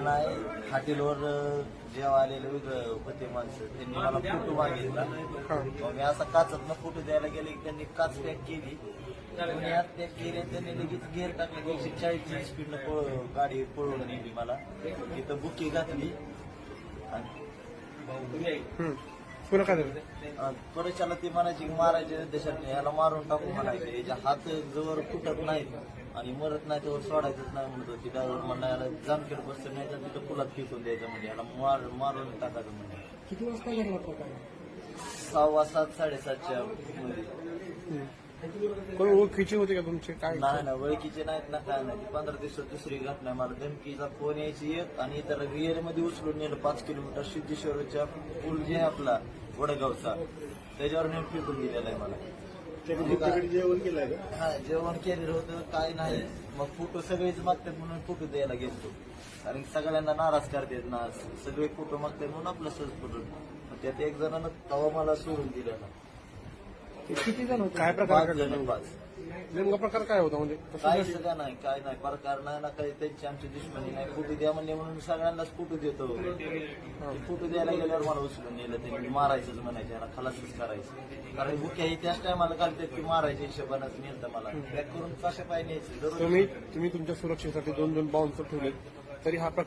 नाही हॉटेलवर जेव्हा आलेले होते माणसं त्यांनी मला फोटो मागितला. मग मी असा काचातनं फोटो द्यायला गेले की त्यांनी काच पॅक केली. त्यांनी आत पॅक केली आणि त्यांनी लगेच गेअर टाकले. 140ची स्पीडनं गाडी पळवून नेली मला. तिथं बुकी घातली आणि परत ती म्हणायची की मारायचे देशात ह्याला मारून टाकू म्हणायचे. याच्या हात जवळ फुटत नाहीत आणि मरत नाही त्यावर सोडायचंच नाही म्हणत होती. ड्रायव्हर म्हणला याला जामखेड बसतं नाही तर तिथं पुलात फेकून द्यायचं म्हणजे याला मारून टाकायचं म्हणजे. किती वाजता घडला प्रकार? 7:15 7:30च्या मध्ये. कोण ओळखीचे होते का तुमचे? काय नाही ना ओळखीचे नाहीत ना काय नाही. 15 दिवसात दुसरी घटना. मला धमकीचा फोन यायची एक आणि इतर रिअर मध्ये उचलून नेलं 5 किलोमीटर सिद्धेश्वरच्या पूल जे आहे आपला वडगावचा त्याच्यावर नेऊन फेकून दिलेला आहे मला. जेवण केलं? हा जेवण केलेलं होतं काय नाही. मग फोटो सगळेच मागतात म्हणून फोटो द्यायला गेलो. कारण सगळ्यांना नाराज करतात ना. सगळे फोटो मागतात म्हणून आपलं सहज फोटो. त्यात एक जणांना तवा मला सोडून दिला ना. किती जण होते? काय प्रकार? 5 जण. नेमका प्रकार काय होता म्हणजे? काय सगळं नाही काय नाही प्रकार नाही ना काही. त्यांची आमची दुश्मनी नाही. फोटो द्या म्हणले म्हणून सगळ्यांनाच फोटो देतो. फोटो द्यायला गेल्यावर मला उचलून नेलं. त्यांनी मारायचंच म्हणायचं याला खलासच करायचं. कारण बुक्या ही त्याच टायमाला घालतात की मारायच्या हिशोबानंच नेलं मला. पॅक करून कशा पाय न्यायचं. तुम्ही तुमच्या सुरक्षेसाठी 2 बाउन्सर ठेवले तरी हा प्रकार